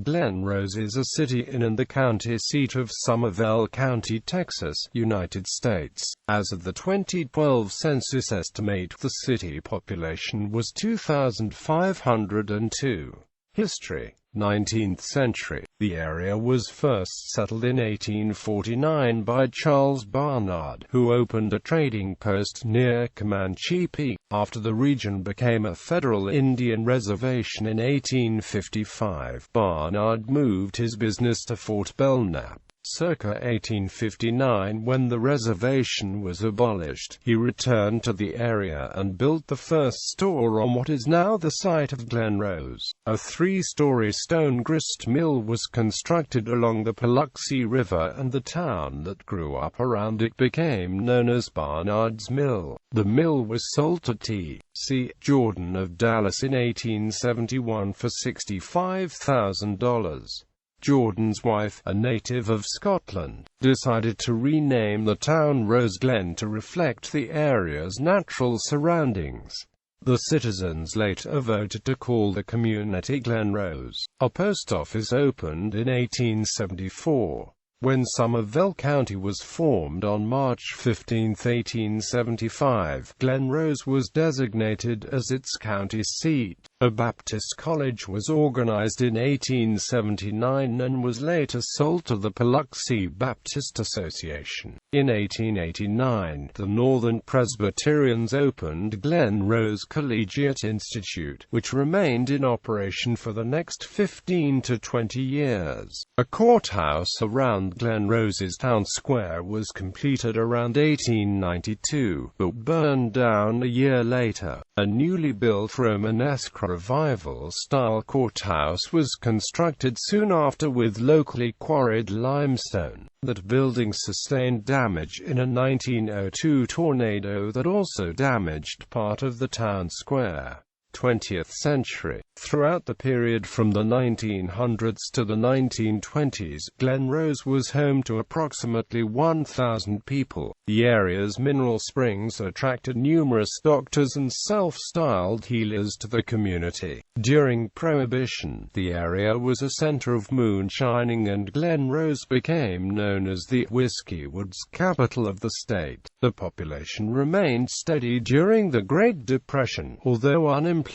Glen Rose is a city and the county seat of Somervell County, Texas, United States. As of the 2012 census estimate, the city population was 2,502. History: 19th century. The area was first settled in 1849 by Charles Barnard, who opened a trading post near Comanche Peak. After the region became a federal Indian reservation in 1855, Barnard moved his business to Fort Belknap. Circa 1859, when the reservation was abolished, he returned to the area and built the first store on what is now the site of Glen Rose. A three-story stone grist mill was constructed along the Paluxy River, and the town that grew up around it became known as Barnard's Mill. The mill was sold to T.C. Jordan of Dallas in 1871 for $65,000. Jordan's wife, a native of Scotland, decided to rename the town Rose Glen to reflect the area's natural surroundings. The citizens later voted to call the community Glen Rose. A post office opened in 1874. When Somervell County was formed on March 15, 1875, Glen Rose was designated as its county seat. A Baptist college was organized in 1879 and was later sold to the Paluxy Baptist Association. In 1889, the Northern Presbyterians opened Glen Rose Collegiate Institute, which remained in operation for the next 15 to 20 years. A courthouse around Glen Rose's town square was completed around 1892, but burned down a year later. A newly built Romanesque Revival-style courthouse was constructed soon after with locally quarried limestone. That building sustained damage in a 1902 tornado that also damaged part of the town square. 20th century. Throughout the period from the 1900s to the 1920s, Glen Rose was home to approximately 1,000 people. The area's mineral springs attracted numerous doctors and self-styled healers to the community. During Prohibition, the area was a center of moonshining, and Glen Rose became known as the Whiskey Woods capital of the state. The population remained steady during the Great Depression, although unemployment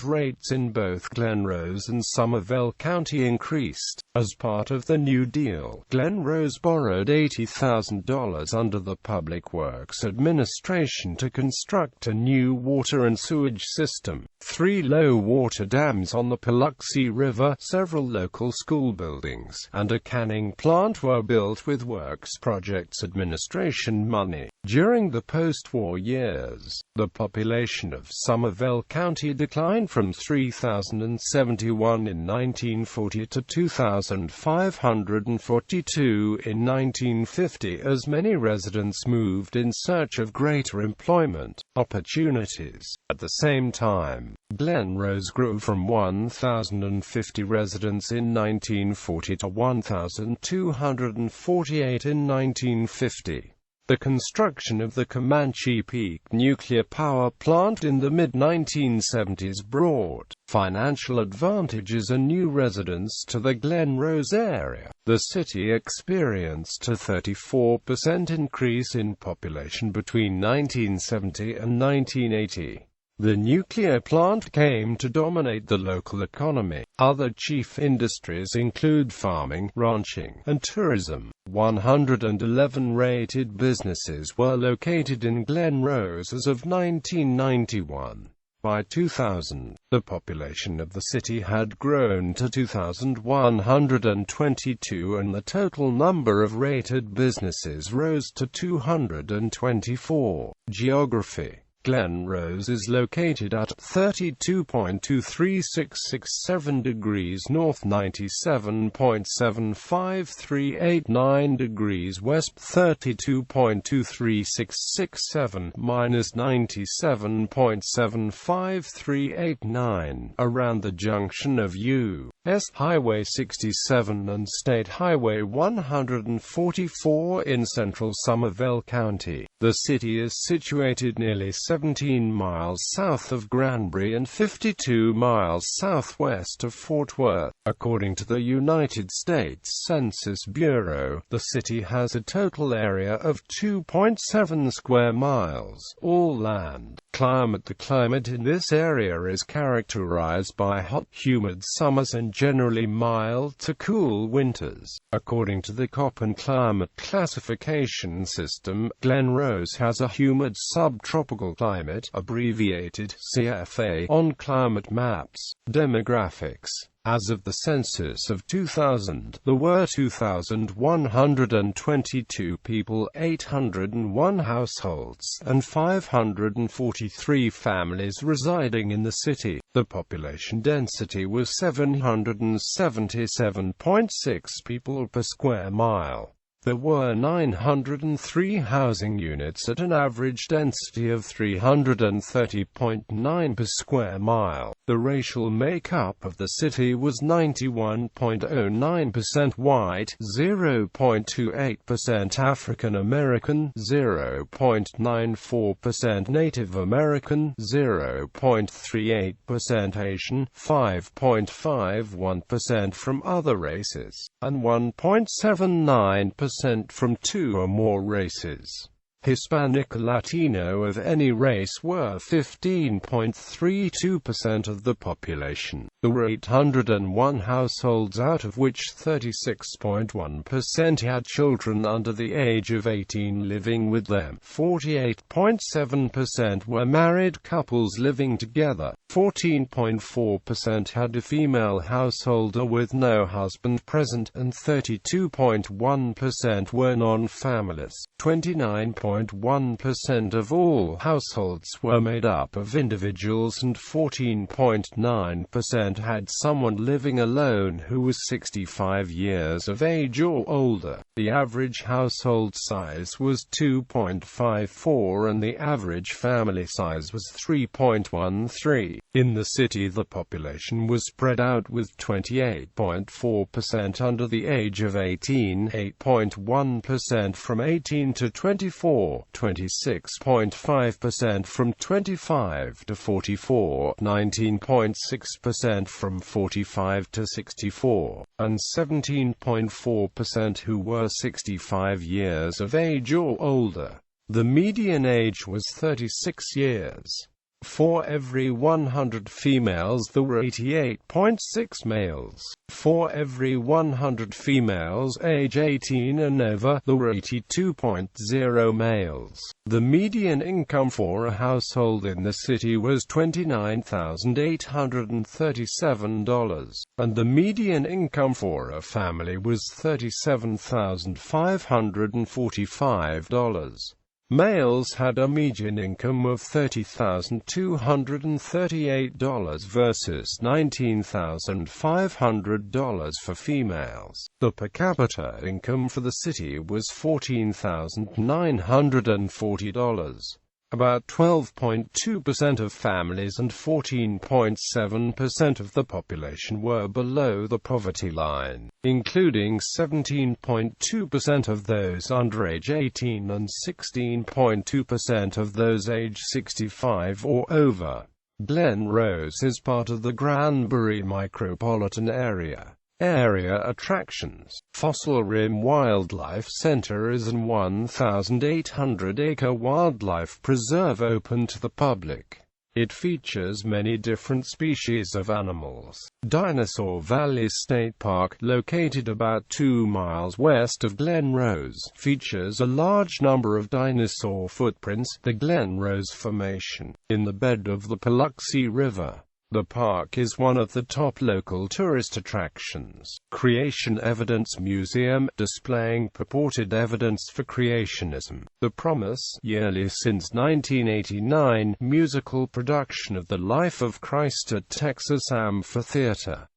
rates in both Glen Rose and Somervell County increased. As part of the New Deal, Glen Rose borrowed $80,000 under the Public Works Administration to construct a new water and sewage system, 3 low-water dams on the Paluxy River, several local school buildings, and a canning plant were built with Works Projects Administration money. During the post-war years, the population of Somervell County declined from 3,071 in 1940 to 2,542 in 1950 as many residents moved in search of greater employment opportunities. At the same time, Glen Rose grew from 1,050 residents in 1940 to 1,248 in 1950. The construction of the Comanche Peak nuclear power plant in the mid-1970s brought financial advantages and new residents to the Glen Rose area. The city experienced a 34% increase in population between 1970 and 1980. The nuclear plant came to dominate the local economy. Other chief industries include farming, ranching, and tourism. 111 rated businesses were located in Glen Rose as of 1991. By 2000, the population of the city had grown to 2,122 and the total number of rated businesses rose to 224. Geography: Glen Rose is located at 32.23667 degrees north, 97.75389 degrees west, 32.23667 minus 97.75389, around the junction of U.S. Highway 67 and State Highway 144 in central Somervell County. The city is situated nearly 17 miles south of Granbury and 52 miles southwest of Fort Worth. According to the United States Census Bureau, the city has a total area of 2.7 square miles, all land. Climate. The climate in this area is characterized by hot, humid summers and generally mild to cool winters. According to the Köppen climate classification system, Glen Rose has a humid subtropical climate, abbreviated CFA, on climate maps. Demographics. As of the census of 2000, there were 2,122 people, 801 households, and 543 families residing in the city. The population density was 777.6 people per square mile. There were 903 housing units at an average density of 330.9 per square mile. The racial makeup of the city was 91.09% white, 0.28% African American, 0.94% Native American, 0.38% Asian, 5.51% from other races, and 1.79% from two or more races. Hispanic or Latino of any race were 15.32% of the population. There were 801 households, out of which 36.1% had children under the age of 18 living with them. 48.7% were married couples living together. 14.4% had a female householder with no husband present, and 32.1% were non-families. 29.1% of all households were made up of individuals, and 14.9% had someone living alone who was 65 years of age or older. The average household size was 2.54 and the average family size was 3.13. In the city, the population was spread out with 28.4% under the age of 18, 8.1% from 18 to 24, 26.5% from 25 to 44, 19.6% from 45 to 64, and 17.4% who were 65 years of age or older. The median age was 36 years. For every 100 females there were 88.6 males. For every 100 females age 18 and over, there were 82.0 males. The median income for a household in the city was $29,837, and the median income for a family was $37,545. Males had a median income of $30,238 versus $19,500 for females. The per capita income for the city was $14,940. About 12.2% of families and 14.7% of the population were below the poverty line, including 17.2% of those under age 18 and 16.2% of those age 65 or over. Glen Rose is part of the Granbury micropolitan area. Area attractions. Fossil Rim Wildlife Center is an 1,800-acre wildlife preserve open to the public. It features many different species of animals. Dinosaur Valley State Park, located about 2 miles west of Glen Rose, features a large number of dinosaur footprints, the Glen Rose Formation, in the bed of the Paluxy River. The park is one of the top local tourist attractions. Creation Evidence Museum, displaying purported evidence for creationism. The Promise, yearly since 1989, musical production of the life of Christ at Texas Amphitheater.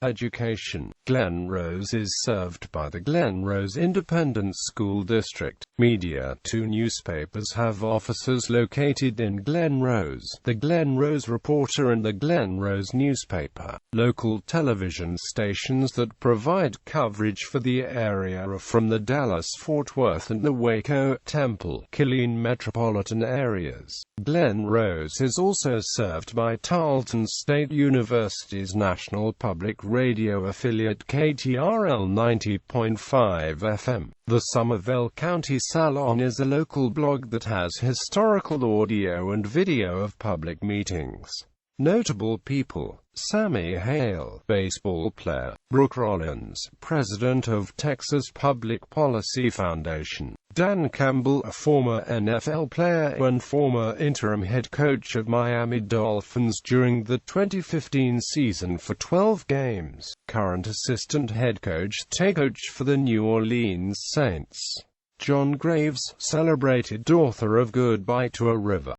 Education. Glen Rose is served by the Glen Rose Independent School District. Media. 2 newspapers have offices located in Glen Rose: the Glen Rose Reporter and the Glen Rose Newspaper. Local television stations that provide coverage for the area are from the Dallas-Fort Worth and the Waco, Temple, Killeen metropolitan areas. Glen Rose is also served by Tarleton State University's National Public Radio affiliate KTRL 90.5 FM. The Somervell County Salon is a local blog that has historical audio and video of public meetings. Notable people: Sammy Hale, baseball player; Brooke Rollins, president of Texas Public Policy Foundation; Dan Campbell, a former NFL player and former interim head coach of Miami Dolphins during the 2015 season for 12 games; current assistant head coach for the New Orleans Saints; John Graves, celebrated author of Goodbye to a River.